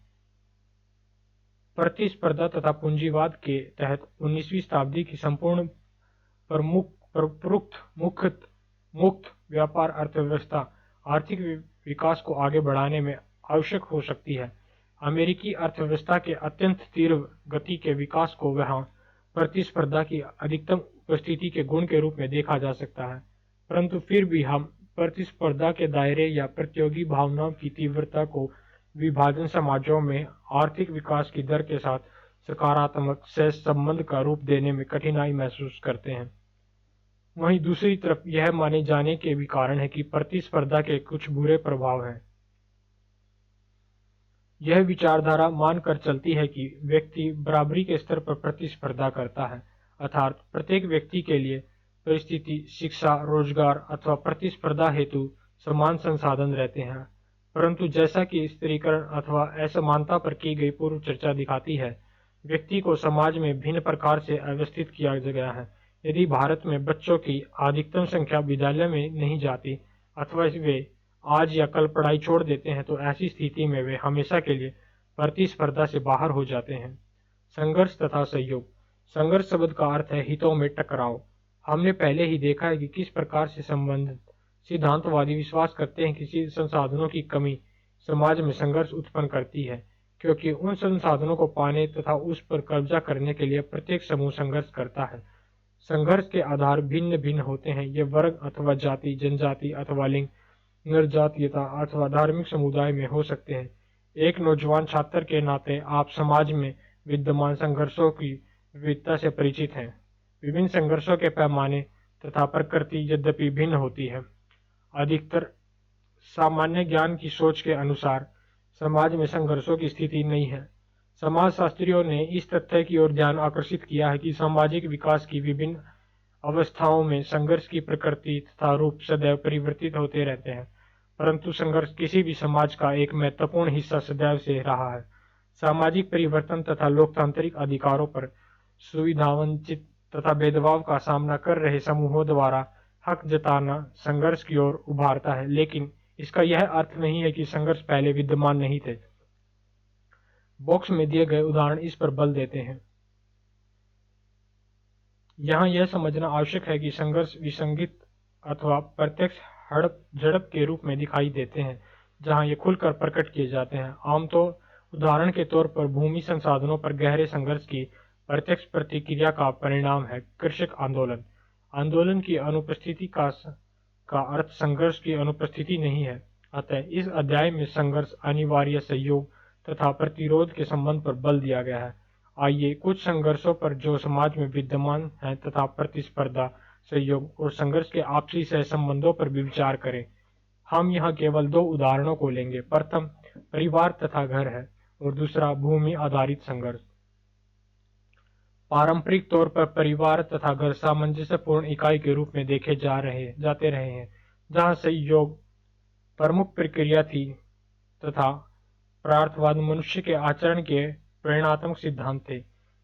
प्रतिस्पर्धा तथा पूंजीवाद के तहत 19वीं शताब्दी की संपूर्ण मुक्त व्यापार अर्थव्यवस्था आर्थिक विकास को आगे बढ़ाने में आवश्यक हो सकती है। अमेरिकी अर्थव्यवस्था के अत्यंत तीव्र गति के विकास को वहां प्रतिस्पर्धा की अधिकतम उपस्थिति के गुण के रूप में देखा जा सकता है, परंतु फिर भी हम प्रतिस्पर्धा के दायरे या प्रतियोगी भावनाओं की तीव्रता को विभाजन समाजों में आर्थिक विकास की दर के साथ सकारात्मक सह संबंध का रूप देने में कठिनाई महसूस करते हैं। वहीं दूसरी तरफ यह माने जाने के भी कारण है कि प्रतिस्पर्धा के कुछ बुरे प्रभाव हैं। यह विचारधारा मानकर चलती है कि व्यक्ति बराबरी के स्तर पर प्रतिस्पर्धा करता है, अर्थात प्रत्येक व्यक्ति के लिए परिस्थिति, शिक्षा, रोजगार अथवा प्रतिस्पर्धा हेतु समान संसाधन रहते हैं। परंतु जैसा कि स्त्रीकरण अथवा असमानता पर की गई पूर्व चर्चा दिखाती है, व्यक्ति को समाज में भिन्न प्रकार से अवस्थित किया गया है। यदि भारत में बच्चों की अधिकतम संख्या विद्यालय में नहीं जाती अथवा वे आज या कल पढ़ाई छोड़ देते हैं, तो ऐसी स्थिति में वे हमेशा के लिए प्रतिस्पर्धा से बाहर हो जाते हैं। संघर्ष तथा सहयोग। संघर्ष शब्द का अर्थ है हितों में टकराव। हमने पहले ही देखा है कि किस प्रकार से संबंधित सिद्धांतवादी विश्वास करते हैं कि संसाधनों की कमी समाज में संघर्ष उत्पन्न करती है, क्योंकि उन संसाधनों को पाने तथा उस पर कब्जा करने के लिए प्रत्येक समूह संघर्ष करता है। संघर्ष के आधार भिन्न भिन्न होते हैं। ये वर्ग अथवा जाति, जनजाति अथवा लिंग, निर्जातीयता अथवा धार्मिक समुदाय में हो सकते हैं। एक नौजवान छात्र के नाते आप समाज में विद्यमान संघर्षों की विविधता से परिचित हैं। विभिन्न संघर्षों के पैमाने तथा प्रकृति यद्यपि भिन्न होती है, अधिकतर सामान्य ज्ञान की सोच के अनुसार समाज में संघर्षों की स्थिति नहीं है। समाजशास्त्रियों ने इस तथ्य की ओर ध्यान आकर्षित किया है कि सामाजिक विकास की विभिन्न अवस्थाओं में संघर्ष की प्रकृति तथा रूप सदैव परिवर्तित होते रहते हैं, परंतु संघर्ष किसी भी समाज का एक महत्वपूर्ण हिस्सा सदैव से रहा है। सामाजिक परिवर्तन तथा लोकतांत्रिक अधिकारों पर सुविधावंचित तथा भेदभाव का सामना कर रहे समूहों द्वारा हक जताना संघर्ष की ओर उभारता है, लेकिन इसका यह अर्थ नहीं है कि संघर्ष पहले विद्यमान नहीं थे। बॉक्स में दिए गए उदाहरण इस पर बल देते हैं। यहाँ यह समझना आवश्यक है कि संघर्ष विसंगत अथवा प्रत्यक्ष हड़प झड़प के रूप में दिखाई देते हैं, जहाँ ये खुलकर प्रकट किए जाते हैं। आमतौर उदाहरण के तौर पर भूमि संसाधनों पर गहरे संघर्ष की प्रत्यक्ष प्रतिक्रिया का परिणाम है कृषक आंदोलन। आंदोलन की अनुपस्थिति का अर्थ संघर्ष की अनुपस्थिति नहीं है। अतः इस अध्याय में संघर्ष, अनिवार्य सहयोग तथा प्रतिरोध के संबंध पर बल दिया गया है। आइए कुछ संघर्षों पर जो समाज में विद्यमान हैं तथा प्रतिस्पर्धा, सहयोग और संघर्ष के आपसी सह संबंधों पर भी विचार करें। हम यहाँ केवल दो उदाहरणों को लेंगे। प्रथम परिवार तथा घर है और दूसरा भूमि आधारित संघर्ष। पारंपरिक तौर पर परिवार तथा घर सामंजस्यपूर्ण इकाई के रूप में देखे जाते रहे हैं, जहाँ सहयोग प्रमुख प्रक्रिया थी तथा परार्थवाद मनुष्य के आचरण के प्रेरणात्मक सिद्धांत थे।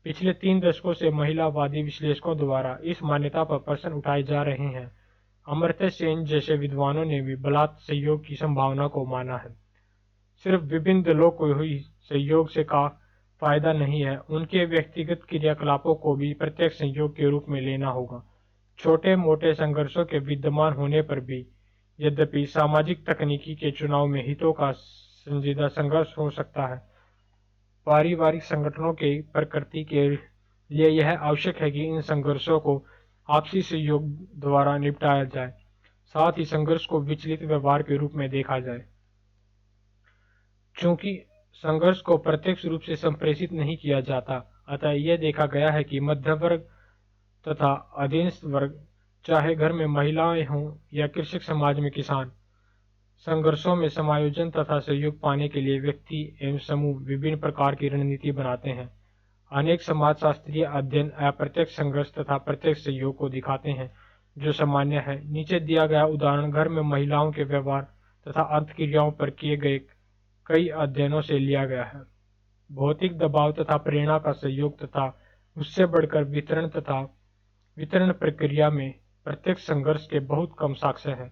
पिछले 3 दशकों से महिलावादी विश्लेषकों द्वारा इस मान्यता पर प्रश्न उठाए जा रहे हैं। अमर्त्य सेन जैसे विद्वानों ने भी बलात् सहयोग की संभावना को माना है। सिर्फ विभिन्न दलों को ही सहयोग से का फायदा नहीं है, उनके व्यक्तिगत क्रियाकलापों को भी प्रत्यक्ष सहयोग के रूप में लेना होगा। छोटे मोटे संघर्षों के विद्यमान होने पर भी यद्यपि सामाजिक तकनीकी के चुनाव में हितों का संजीदा संघर्ष हो सकता है, पारिवारिक संगठनों के प्रकृति के लिए यह आवश्यक है कि इन संघर्षों को आपसी सहयोग द्वारा निपटाया जाए, साथ ही संघर्ष को विचलित व्यवहार के रूप में देखा जाए। चूंकि संघर्ष को प्रत्यक्ष रूप से संप्रेषित नहीं किया जाता, अतः यह देखा गया है कि मध्य वर्ग तथा अधीनस्थ वर्ग, चाहे घर में महिलाएं हों या कृषक समाज में किसान, संघर्षों में समायोजन तथा सहयोग पाने के लिए व्यक्ति एवं समूह विभिन्न प्रकार की रणनीति बनाते हैं। अनेक समाजशास्त्रीय अध्ययन अप्रत्यक्ष संघर्ष तथा प्रत्यक्ष सहयोग को दिखाते हैं, जो सामान्य है। नीचे दिया गया उदाहरण घर में महिलाओं के व्यवहार तथा अंतक्रियाओं पर किए गए कई अध्ययनों से लिया गया है। भौतिक दबाव तथा प्रेरणा का सहयोग तथा उससे बढ़कर वितरण प्रक्रिया में प्रत्यक्ष संघर्ष के बहुत कम साक्ष्य हैं।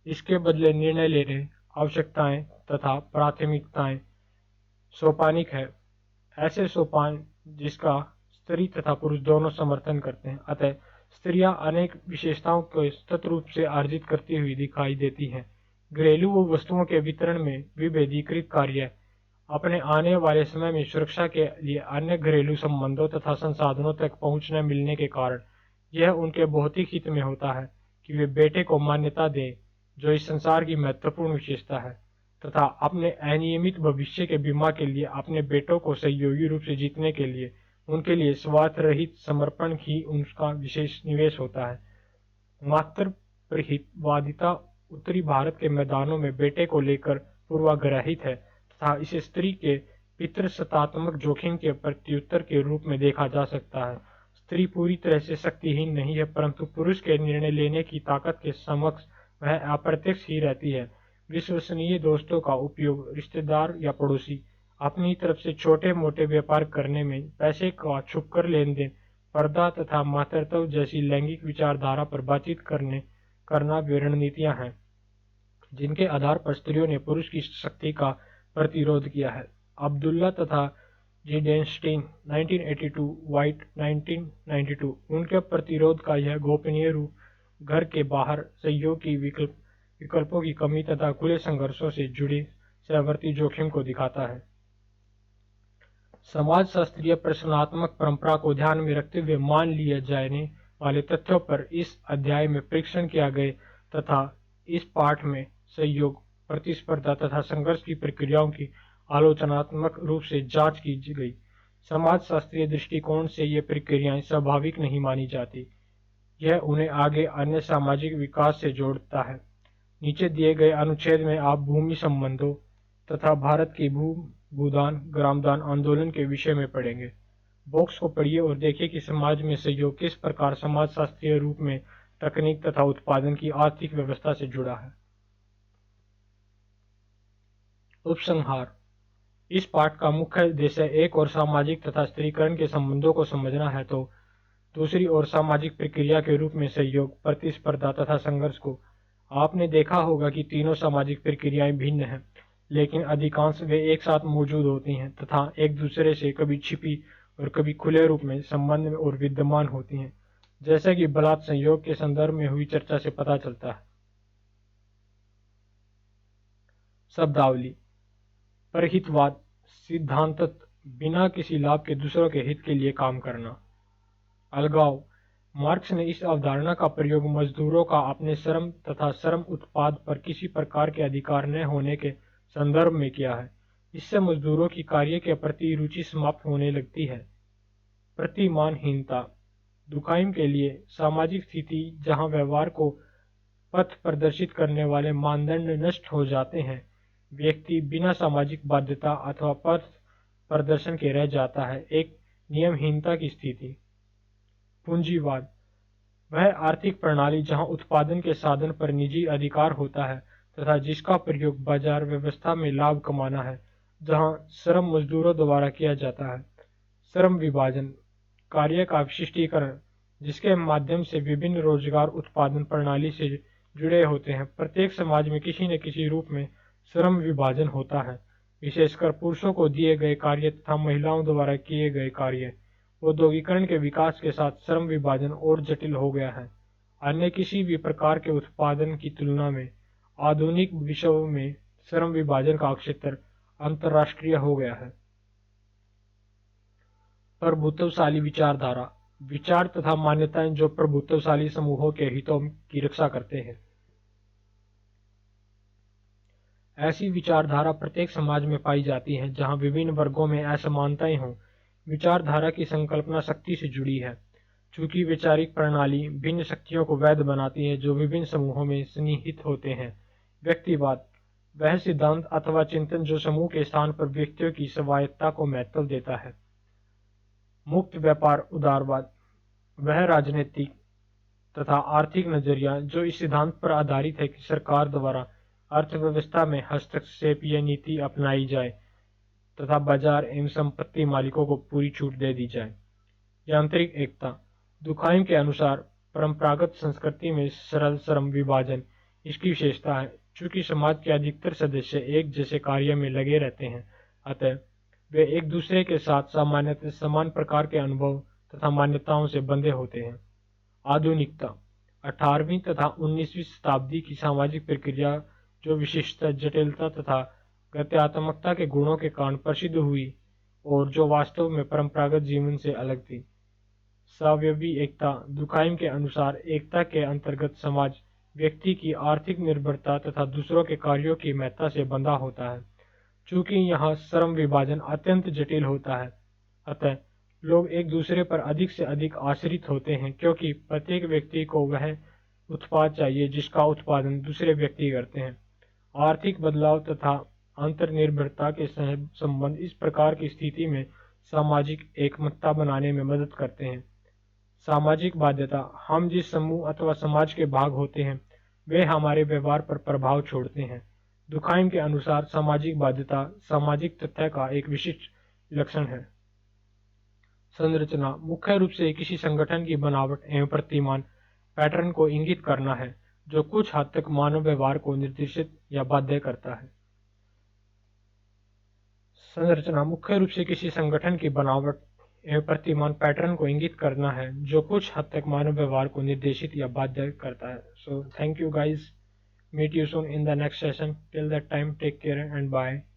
इसके बदले निर्णय लेने, आवश्यकताएं तथा प्राथमिकताएं सोपानिक है, ऐसे सोपान जिसका स्त्री तथा पुरुष दोनों समर्थन करते हैं। अतः स्त्रियां अनेक विशेषताओं को सतत रूप से अर्जित करती हुई दिखाई देती हैं। घरेलू वस्तुओं के वितरण में विभेदीकृत कार्य अपने आने वाले समय में सुरक्षा के लिए अन्य घरेलू संबंधों तथा संसाधनों तक पहुंचने मिलने के कारण यह उनके भौतिक हित में होता है कि वे बेटे को मान्यता दें, जो इस संसार की महत्वपूर्ण विशेषता है, तथा अपने अनियमित भविष्य के बीमा के लिए अपने बेटों को सहयोगी रूप से जीतने के लिए उनके लिए स्वार्थ रहित समर्पण ही उनका विशेष निवेश होता है। मातृहितवादिता उत्तरी भारत के मैदानों में बेटे को लेकर पूर्वाग्रहित है तथा इसे स्त्री के पितृसत्तात्मक जोखिम के प्रत्युत्तर के रूप में देखा जा सकता है। स्त्री पूरी तरह से शक्तिहीन नहीं है, परंतु पुरुष के निर्णय लेने की ताकत के समक्ष वह अप्रत्यक्ष ही रहती है। विश्वसनीय दोस्तों का उपयोग रिश्तेदार या पड़ोसी अपनी तरफ से छोटे मोटे व्यापार करने में, पैसे का छुपकर लेन देन, पर्दा तथा मातृत्व जैसी लैंगिक विचारधारा पर बातचीत करना वे रणनीतियां हैं जिनके आधार पर स्त्रियों ने पुरुष की शक्ति का प्रतिरोध किया है। अब्दुल्ला तथा जिडेनस्टीन 1982, वाइट 1992। उनके प्रतिरोध का यह गोपनीय रूप घर के बाहर सहयोग की विकल्पों की कमी तथा खुले संघर्षों से जुड़े सहवर्ती जोखिम को दिखाता है। समाजशास्त्रीय प्रश्नात्मक परंपरा को ध्यान में रखते हुए मान लिए जाने वाले तथ्यों पर इस अध्याय में परीक्षण किया गया तथा इस पाठ में सहयोग, प्रतिस्पर्धा तथा संघर्ष की प्रक्रियाओं की आलोचनात्मक रूप से जांच की गई। समाजशास्त्रीय दृष्टिकोण से ये प्रक्रियाएं स्वाभाविक नहीं मानी जाती। यह उन्हें आगे अन्य सामाजिक विकास से जोड़ता है। नीचे दिए गए अनुच्छेद में आप भूमि संबंधों तथा भारत की भूदान ग्रामदान आंदोलन के विषय में पढ़ेंगे। बॉक्स को पढ़िए और देखिए कि समाज में सहयोग किस प्रकार समाजशास्त्रीय रूप में तकनीक तथा उत्पादन की आर्थिक व्यवस्था से जुड़ा है। उपसंहार। इस पाठ का मुख्य उद्देश्य एक और सामाजिक तथा स्त्रीकरण के संबंधों को समझना है तो दूसरी ओर सामाजिक प्रक्रिया के रूप में सहयोग, प्रतिस्पर्धा तथा संघर्ष को। आपने देखा होगा कि तीनों सामाजिक प्रक्रियाएं भिन्न हैं, लेकिन अधिकांश वे एक साथ मौजूद होती हैं तथा एक दूसरे से कभी छिपी और कभी खुले रूप में संबंध में और विद्यमान होती हैं, जैसे कि बलात् संयोग के संदर्भ में हुई चर्चा से पता चलता है। शब्दावली। परहितवाद, सिद्धांततः बिना किसी लाभ के दूसरों के हित के लिए काम करना। अलगाव। मार्क्स ने इस अवधारणा का प्रयोग मजदूरों का अपने श्रम तथा श्रम उत्पाद पर किसी प्रकार के अधिकार न होने के संदर्भ में किया है। इससे मजदूरों की कार्य के प्रति रुचि समाप्त होने लगती है। प्रतिमानहीनता। दुकाइम के लिए सामाजिक स्थिति जहां व्यवहार को पथ प्रदर्शित करने वाले मानदंड नष्ट हो जाते हैं, व्यक्ति बिना सामाजिक बाध्यता अथवा पथ प्रदर्शन के रह जाता है, एक नियमहीनता की स्थिति। पूंजीवाद। वह आर्थिक प्रणाली जहां उत्पादन के साधन पर निजी अधिकार होता है तथा जिसका प्रयोग बाजार व्यवस्था में लाभ कमाना है, जहां श्रम मजदूरों द्वारा किया जाता है। श्रम विभाजन, कार्य का विशिष्टीकरण जिसके माध्यम से विभिन्न रोजगार उत्पादन प्रणाली से जुड़े होते हैं। प्रत्येक समाज में किसी न किसी रूप में श्रम विभाजन होता है, विशेषकर पुरुषों को दिए गए कार्य तथा महिलाओं द्वारा किए गए कार्य। औद्योगिकरण के विकास के साथ श्रम विभाजन और जटिल हो गया है। अन्य किसी भी प्रकार के उत्पादन की तुलना में आधुनिक विश्व में श्रम विभाजन का क्षेत्र अंतर्राष्ट्रीय हो गया है। प्रभुत्वशाली विचारधारा, विचार तथा मान्यताएं जो प्रभुत्वशाली समूहों के हितों की रक्षा करते हैं। ऐसी विचारधारा प्रत्येक समाज में पाई जाती है जहां विभिन्न वर्गों में असमानताएं हों। विचारधारा की संकल्पना शक्ति से जुड़ी है, चूंकि वैचारिक प्रणाली भिन्न शक्तियों को वैध बनाती है जो विभिन्न समूहों में सन्निहित होते हैं। व्यक्तिवाद, वह सिद्धांत अथवा चिंतन जो समूह के स्थान पर व्यक्तियों की स्वायत्तता को महत्व देता है। मुक्त व्यापार उदारवाद, वह राजनीतिक तथा आर्थिक नजरिया जो इस सिद्धांत पर आधारित है कि सरकार द्वारा अर्थव्यवस्था में हस्तक्षेप या नीति अपनाई जाए तथा बाजार एवं संपत्ति मालिकों को पूरी छूट दे दी जाए। यांत्रिक एकता, दुखाइम के अनुसार परंपरागत संस्कृति में सरल श्रम विभाजन इसकी विशेषता है। चूंकि समाज के अधिकतर सदस्य एक जैसे कार्य में लगे रहते हैं, अतः वे एक दूसरे के साथ सामान्यतः समान प्रकार के अनुभव तथा मान्यताओं से बंधे होते हैं। आधुनिकता, 18वीं तथा 19वीं शताब्दी की सामाजिक प्रक्रिया जो विशिष्टता, जटिलता तथा गत्यात्मकता के गुणों के कारण प्रसिद्ध हुई और जो वास्तव में परंपरागत जीवन से अलग थी। स्वावयवी एकता। दुखाइम के अनुसार एकता के अंतर्गत समाज व्यक्ति की आर्थिक निर्भरता तथा दूसरों के कार्यों की महत्ता से बंधा होता है। चूंकि यहाँ श्रम विभाजन अत्यंत जटिल होता है, अतः लोग एक दूसरे पर अधिक से अधिक आश्रित होते हैं, क्योंकि प्रत्येक व्यक्ति को वह उत्पाद चाहिए जिसका उत्पादन दूसरे व्यक्ति करते हैं। आर्थिक बदलाव तथा अंतर्निर्भरता के संबंध इस प्रकार की स्थिति में सामाजिक एकमतता बनाने में मदद करते हैं। सामाजिक बाध्यता। हम जिस समूह अथवा समाज के भाग होते हैं वे हमारे व्यवहार पर प्रभाव छोड़ते हैं। दुखाइम के अनुसार सामाजिक बाध्यता सामाजिक तथ्य का एक विशिष्ट लक्षण है। संरचना मुख्य रूप से किसी संगठन की बनावट एवं प्रतिमान पैटर्न को इंगित करना है, जो कुछ हद तक मानव व्यवहार को निर्देशित या बाध्य करता है। संरचना मुख्य रूप से किसी संगठन की बनावट एवं प्रतिमान पैटर्न को इंगित करना है, जो कुछ हद तक मानव व्यवहार को निर्देशित या बाध्य करता है। So thank you guys. Meet you soon in the next session. Till that time, take care and bye.